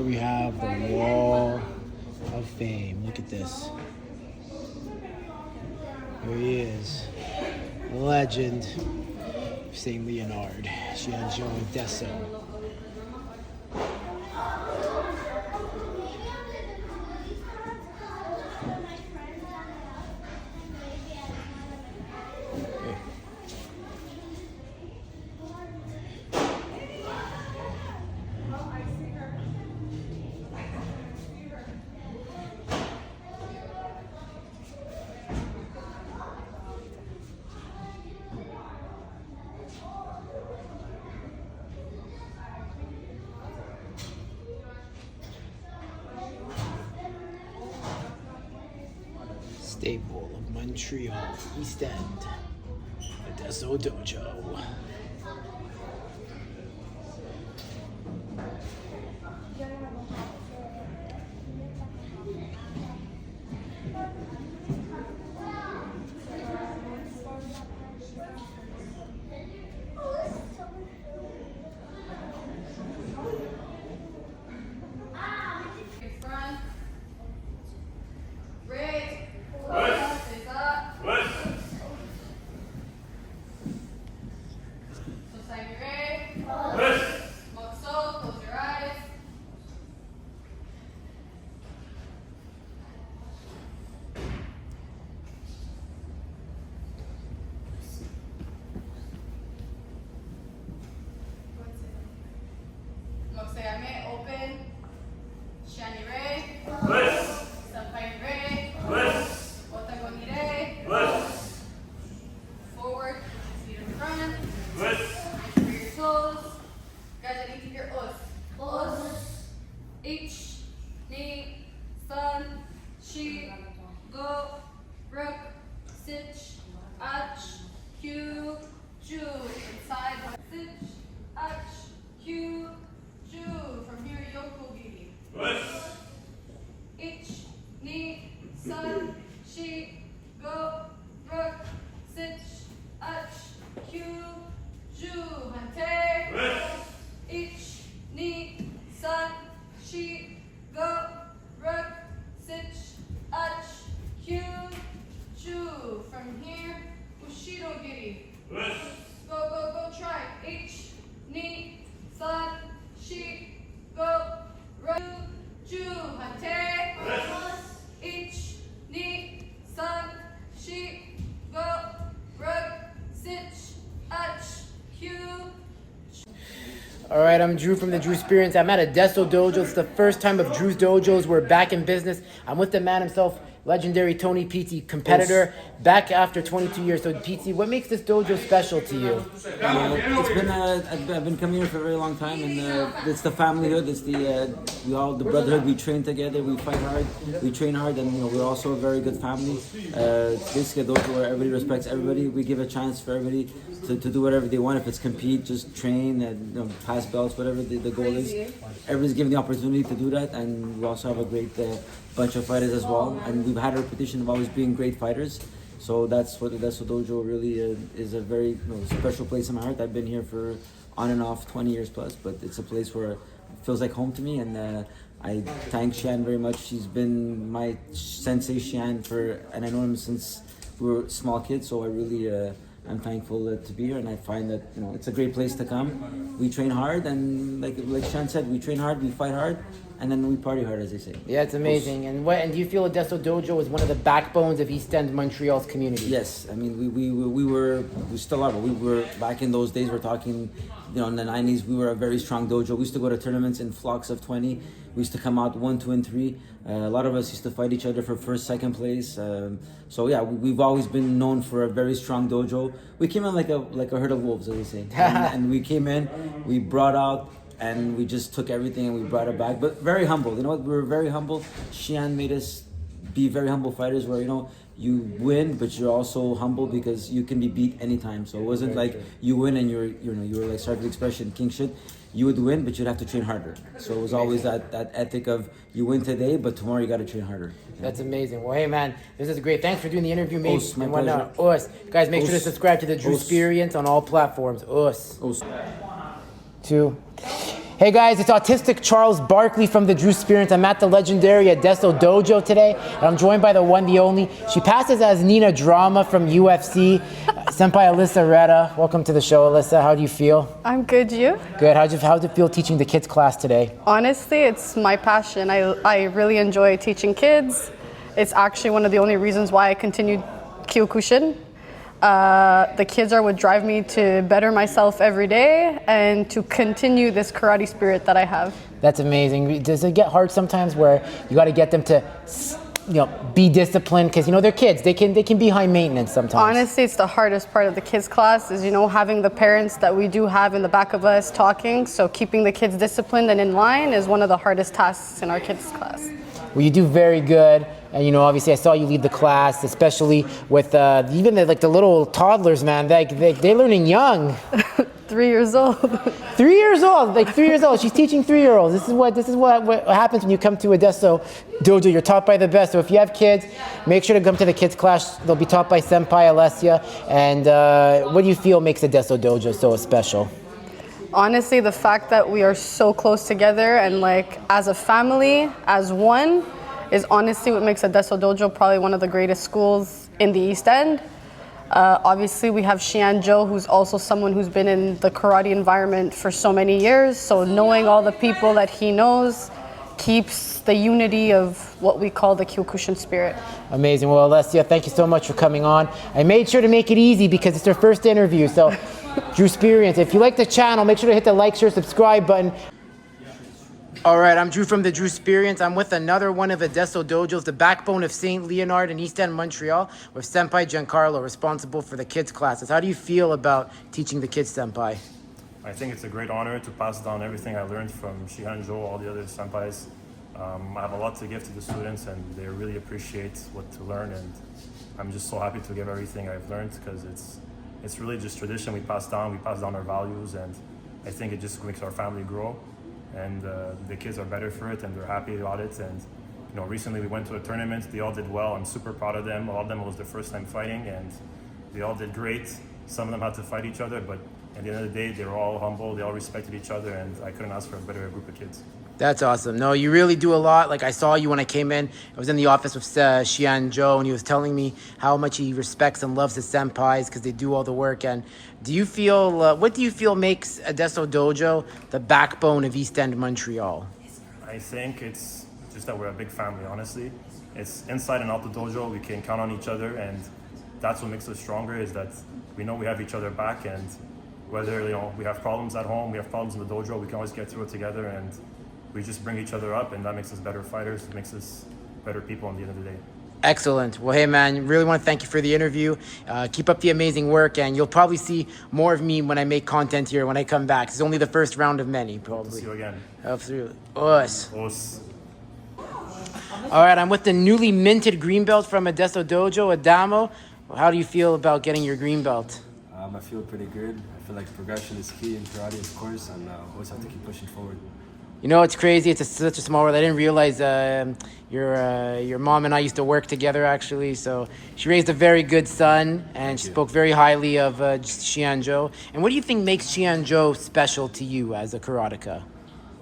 we have the Wall of Fame. Look at this. Here he is, the legend, St. Leonard, Shihan Joe Addesso. Staple of Montreal, East End, Addesso Dojo. Open. Shani Ray. Sampai Ray. Otagoni Ray. Forward. Feet in front. For your toes. Guys, I need to hear us. Us. H. Knee. Sun. She. Go. Rook. Stitch. Ach. Q. Ju. Inside. Stitch. Ach. Q. Ju. From here, Yoko Giri. Ich, Ni, Sun, She, Go, Rook, Sitch, Ach, Q, Ju. Hante. Ich, Ni, Sun, She, Go, Rook, Sitch, Ach, Q, Ju. From here, Ushido Giri. Go, try. Ich, Ni, Sun, She, Go, Rook, Ju. Hante. Ich, Ni, Sun, She, Go, Rook, Sitch, Ach, Q. All right, I'm Drew from the Drewsperience. I'm at Addesso Dojo. It's the first time of Drew's Dojos. We're back in business. I'm with the man himself, legendary Tony PT, competitor, back after 22 years. So, PT, what makes this dojo special to you? It's been I've been coming here for a very long time, and it's the familyhood. It's the brotherhood. We train together. We fight hard. We train hard, and we're also a very good family. It's basically a dojo where everybody respects everybody. We give a chance for everybody to do whatever they want. If it's compete, just train and pass belts, whatever the goal is. Everybody's given the opportunity to do that, and we also have a great bunch of fighters as well. And we've had a reputation of always being great fighters. So that's what Addesso Dojo really is a very special place in my heart. I've been here for on and off 20 years plus, but it's a place where it feels like home to me, and I thank Shihan very much. She's been my sensei Shihan and I know him since we were small kids, so I really I'm thankful to be here, and I find that it's a great place to come. We train hard, and like Shihan said, we train hard, we fight hard, and then we party hard, as they say. Yeah, it's amazing. And do you feel Addesso Dojo is one of the backbones of East End Montreal's community? Yes, I mean we still are, but we were back in those days. We're talking, in the 90s. We were a very strong dojo. We used to go to tournaments in flocks of 20. We used to come out 1, 2, and 3. A lot of us used to fight each other for first, second place. So yeah, we've always been known for a very strong dojo. We came in like a herd of wolves, as they say, and we came in, we brought out, and we just took everything and we brought it back. But very humble. You know what? We were very humble. Shihan made us be very humble fighters, where you win, but you're also humble because you can be beat anytime. So it wasn't like you win and you were like, sorry for the expression, king shit. You would win, but you'd have to train harder. So it was always that ethic of you win today, but tomorrow you got to train harder. That's amazing. Well, hey man, this is great. Thanks for doing the interview, mate. Os, my pleasure. Us. Guys, make sure to subscribe to the Drewsperience on all platforms. Us. 2. Hey guys, it's autistic Charles Barkley from the Drewsperience. I'm at the legendary Addesso Dojo today, and I'm joined by the one, the only. She passes as Nina Drama from UFC. Senpai Alyssa Retta. Welcome to the show, Alyssa. How do you feel? I'm good, you? Good. How'd it feel teaching the kids class today? Honestly, it's my passion. I really enjoy teaching kids. It's actually one of the only reasons why I continued Kyokushin. The kids are what drive me to better myself every day and to continue this karate spirit that I have. That's amazing. Does it get hard sometimes where you got to get them to, be disciplined? Because, they're kids. They can be high maintenance sometimes. Honestly, it's the hardest part of the kids class is, having the parents that we do have in the back of us talking. So keeping the kids disciplined and in line is one of the hardest tasks in our kids class. Well, you do very good. And, obviously I saw you lead the class, especially with even the little toddlers, man. They're learning young. 3 years old. 3 years old, 3 years old. She's teaching 3-year-olds. This is what happens when you come to Addesso Dojo. You're taught by the best. So if you have kids, make sure to come to the kids class. They'll be taught by Senpai Alessia. And what do you feel makes Addesso Dojo so special? Honestly, the fact that we are so close together and as a family, as one, is honestly what makes Addesso Dojo probably one of the greatest schools in the East End. Obviously, we have Shihan Joe, who's also someone who's been in the karate environment for so many years. So knowing all the people that he knows keeps the unity of what we call the Kyokushin spirit. Amazing. Well, Alessia, thank you so much for coming on. I made sure to make it easy because it's her first interview. So, Drewsperience, if you like the channel, make sure to hit the like, share, subscribe button. All right, I'm Drew from the Drewsperience. I'm with another one of Addesso Dojos, the backbone of St. Leonard in East End, Montreal, with Senpai Giancarlo, responsible for the kids' classes. How do you feel about teaching the kids, Senpai? I think it's a great honor to pass down everything I learned from Shihan Joe, all the other senpais. I have a lot to give to the students, and they really appreciate what to learn, and I'm just so happy to give everything I've learned because it's really just tradition we pass down our values, and I think it just makes our family grow. And the kids are better for it, and they're happy about it. And recently we went to a tournament. They all did well. I'm super proud of them. A lot of them was their first time fighting, and they all did great. Some of them had to fight each other, but at the end of the day, they were all humble. They all respected each other, and I couldn't ask for a better group of kids. That's awesome. No, you really do a lot. I saw you when I came in. I was in the office with Shihan Joe, and he was telling me how much he respects and loves his senpais because they do all the work. And do you feel, what do you feel makes Addesso Dojo the backbone of East End, Montreal? I think it's just that we're a big family, honestly. It's inside and out the dojo. We can count on each other, and that's what makes us stronger, is that we know we have each other back, and whether we have problems at home, we have problems in the dojo, we can always get through it together, and we just bring each other up, and that makes us better fighters. It makes us better people at the end of the day. Excellent. Well, hey, man, really want to thank you for the interview. Keep up the amazing work, and you'll probably see more of me when I make content here when I come back. It's only the first round of many, probably. See you again. Absolutely. Us. Us. All right, I'm with the newly minted green belt from Addesso Dojo, Adamo. How do you feel about getting your green belt? I feel pretty good. I feel like progression is key in karate, of course, and always have to keep pushing forward. It's crazy. It's such a small world. I didn't realize your mom and I used to work together, actually. So she raised a very good son, and she spoke very highly of Shihan Joe. And what do you think makes Shihan Joe special to you as a karateka?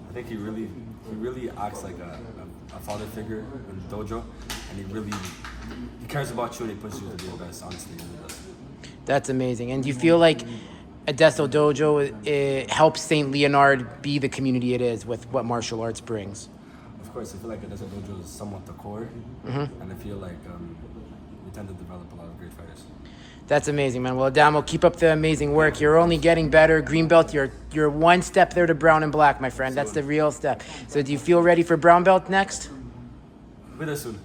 I think he really acts like a father figure in the dojo, and he cares about you and he pushes you to be the best, honestly. He really does. That's amazing. And do you feel like Addesso Dojo helps St. Leonard be the community it is with what martial arts brings? Of course, I feel like Addesso Dojo is somewhat the core, and I feel like we tend to develop a lot of great fighters. That's amazing, man. Well, Adamo, keep up the amazing work. You're only getting better. Green belt, you're one step there to brown and black, my friend. That's the real step. So do you feel ready for brown belt next? With us soon.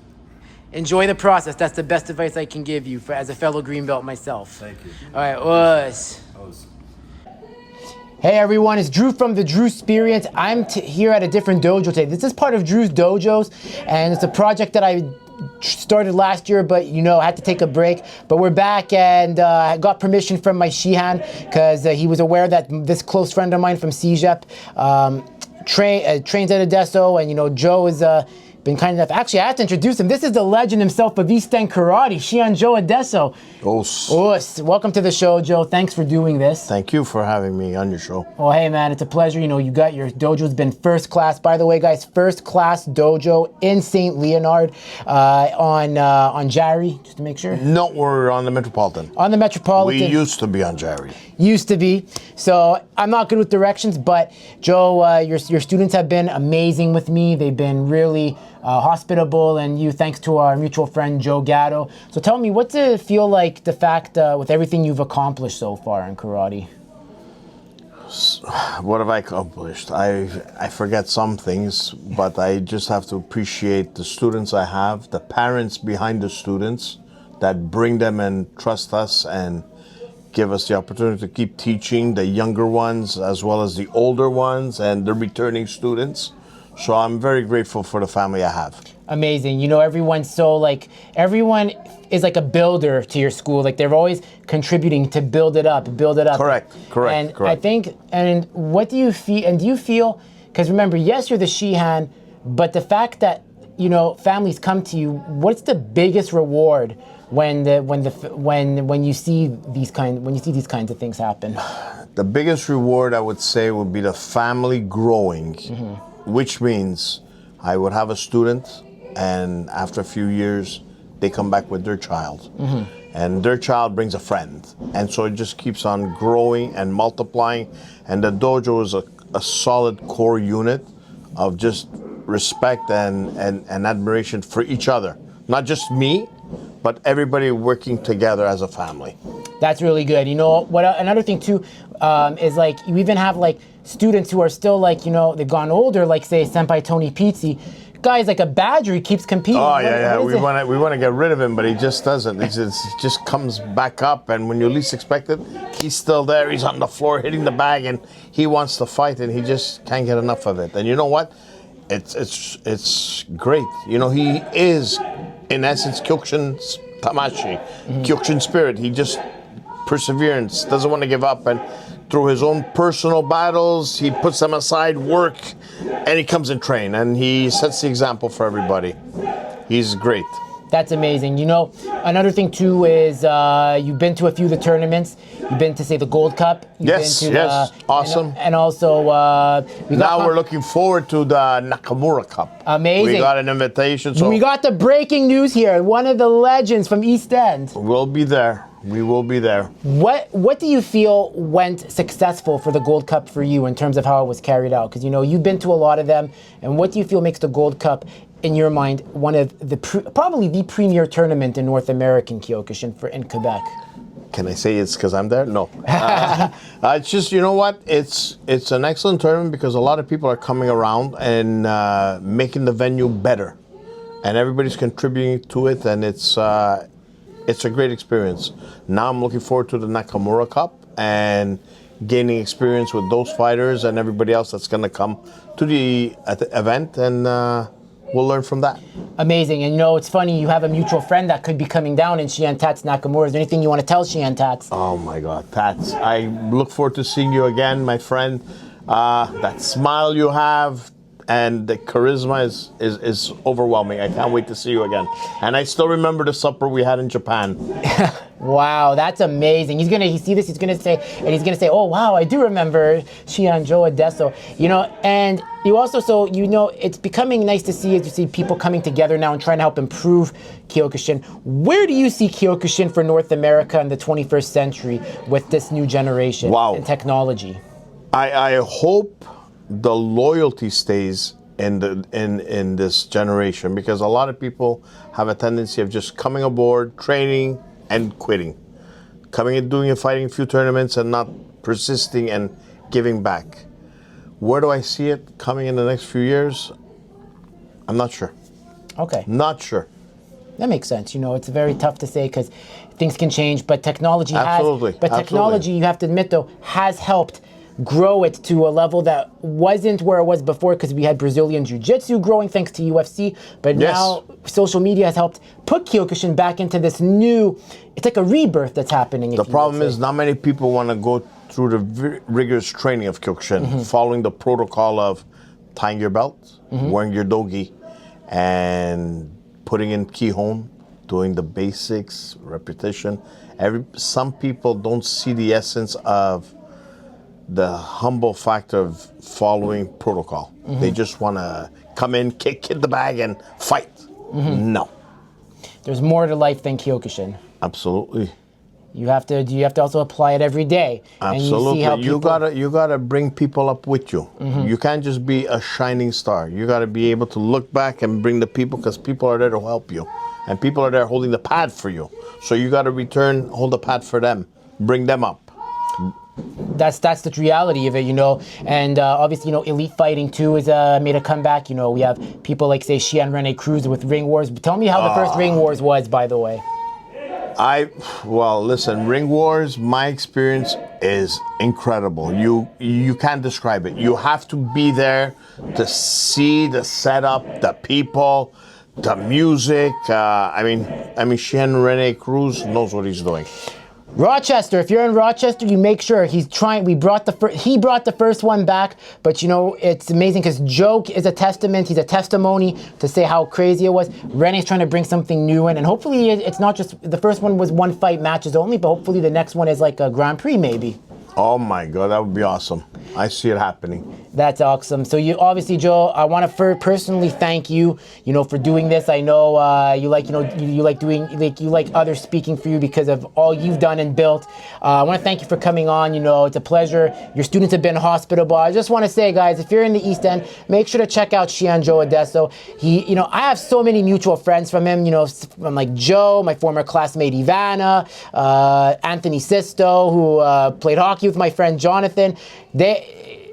Enjoy the process. That's the best advice I can give you as a fellow green belt myself. Thank you. All right, us. Hey everyone, it's Drew from the Drewsperience. I'm here at a different dojo today. This is part of Drew's Dojos, and it's a project that I started last year, but I had to take a break. But we're back, and I got permission from my Shihan because he was aware that this close friend of mine from CJEP trains at Addesso, and Joe is been kind enough. Actually, I have to introduce him. This is the legend himself of East End Karate, Shihan Joe Addesso. Welcome to the show, Joe. Thanks for doing this. Thank you for having me on your show. Well, hey, man, it's a pleasure. You know, you got your dojo's been first class. By the way, guys, first class dojo in St. Leonard on Jarry, just to make sure. No, we're on the Metropolitan. On the Metropolitan. We used to be on Jarry. Used to be. So I'm not good with directions, but Joe, your students have been amazing with me. They've been really hospitable, and thanks to our mutual friend Joe Gatto. So tell me, what's it feel like, the fact with everything you've accomplished so far in karate? What have I accomplished? I forget some things, but I just have to appreciate the students I have, the parents behind the students that bring them and trust us and give us the opportunity to keep teaching the younger ones as well as the older ones and the returning students. So I'm very grateful for the family I have. Amazing. You know, everyone is like a builder to your school. Like, they're always contributing to build it up. Correct. And I think, and what do you feel, and do you feel, because remember, yes, you're the Shihan, but the fact that, you know, families come to you, what's the biggest reward when you see these kinds of things happen? The biggest reward, I would say, would be the family growing, which means I would have a student, and after a few years, they come back with their child, and their child brings a friend, and so it just keeps on growing and multiplying. And the dojo is a solid core unit of just respect and admiration for each other, not just me, but everybody working together as a family. That's really good. You know what? Another thing too is, like, you even have like students who are still, like, you know, they've gone older, like say Senpai Tony Pizzi. Guy's like a badger. He keeps competing. Oh yeah. We want to get rid of him, but he just doesn't. He just comes back up, and when you least expect it, he's still there. He's on the floor hitting the bag, and he wants to fight, and he just can't get enough of it. And you know what? It's great. You know, he is, in essence, Kyokushin Tamashi, Kyokushin spirit. He just perseverance, doesn't want to give up, and through his own personal battles, he puts them aside, work, and he comes and train, and he sets the example for everybody. He's great. That's amazing. You know, another thing too is you've been to a few of the tournaments. You've been to, say, the Gold Cup. Yes, awesome. And also, we're looking forward to the Nakamura Cup. Amazing. We got an invitation. So we got the breaking news here. One of the legends from East End. We'll be there. We will be there. What do you feel went successful for the Gold Cup for you in terms of how it was carried out? Because, you know, you've been to a lot of them. And what do you feel makes the Gold Cup, in your mind, one of the probably the premier tournament in North American Kyokushin in Quebec? Can I say it's because I'm there? No. It's just, you know what? It's an excellent tournament because a lot of people are coming around and making the venue better, and everybody's contributing to it, and it's a great experience. Now I'm looking forward to the Nakamura Cup and gaining experience with those fighters and everybody else that's going to come to the event, and we'll learn from that. Amazing. And you know, it's funny, you have a mutual friend that could be coming down in Shihan Tats Nakamura. Is there anything you want to tell Shihan Tats? Oh my God, Tats, I look forward to seeing you again, my friend. That smile you have and the charisma is overwhelming. I can't wait to see you again. And I still remember the supper we had in Japan. Wow, that's amazing. He's gonna see this, he's gonna say, oh wow, I do remember Shihan Joe Addesso. You know, and you also, so you know, it's becoming nice to see people coming together now and trying to help improve Kyokushin. Where do you see Kyokushin for North America in the 21st century with this new generation and technology? I hope the loyalty stays in this generation, because a lot of people have a tendency of just coming aboard, training, and quitting. Coming and doing and fighting a few tournaments and not persisting and giving back. Where do I see it coming in the next few years? I'm not sure. Okay. Not sure. That makes sense. You know, it's very tough to say because things can change, but technology technology, you have to admit though, has helped grow it to a level that wasn't where it was before, because we had Brazilian Jiu-Jitsu growing thanks to UFC, but now social media has helped put Kyokushin back into this new, it's like a rebirth that's happening. The problem is not many people want to go through the rigorous training of Kyokushin, following the protocol of tying your belt, wearing your dogi, and putting in Kihon, doing the basics, repetition. Some people don't see the essence of the humble factor of following protocol. They just want to come in, kick the bag, and fight. No. There's more to life than Kyokushin. Absolutely. You have to also apply it every day. Absolutely. And you see how You gotta bring people up with you. You can't just be a shining star. You gotta be able to look back and bring the people, because people are there to help you. And people are there holding the pad for you. So you gotta hold the pad for them. Bring them up. that's the reality of it, you know. And obviously, you know, elite fighting too has made a comeback. You know, we have people like, say, Shihan Rene Cruz with Ring Wars. Tell me how the first Ring Wars was, by the way. Well, listen, Ring Wars, my experience is incredible. You can't describe it. You have to be there to see the setup, the people, the music. I mean, Shihan Rene Cruz knows what he's doing. Rochester, if you're in Rochester, you make sure he's trying. He brought the first one back, but you know, it's amazing because Joe is a testament. He's a testimony to say how crazy it was. Rene's trying to bring something new in, and hopefully it's not just the first one was one fight matches only, but hopefully the next one is like a Grand Prix maybe. Oh my God, that would be awesome. I see it happening. That's awesome. So you obviously, Joe, I want to personally thank you, you know, for doing this. I know you like others speaking for you because of all you've done and built. I want to thank you for coming on. You know, it's a pleasure. Your students have been hospitable. I just want to say, guys, if you're in the East End, make sure to check out Shihan Joe Addesso. You know, I have so many mutual friends from him. You know, from like Joe, my former classmate Ivana, Anthony Sisto, who played hockey with my friend Jonathan.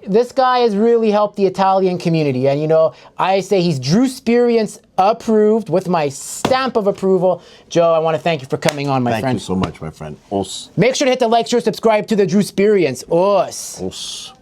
This guy has really helped the Italian community, and you know, I say he's Drewsperience approved with my stamp of approval. Joe, I want to thank you for coming on, my friend. Thank you so much, my friend. Os. Make sure to hit the like, share, subscribe to the Drewsperience. Os.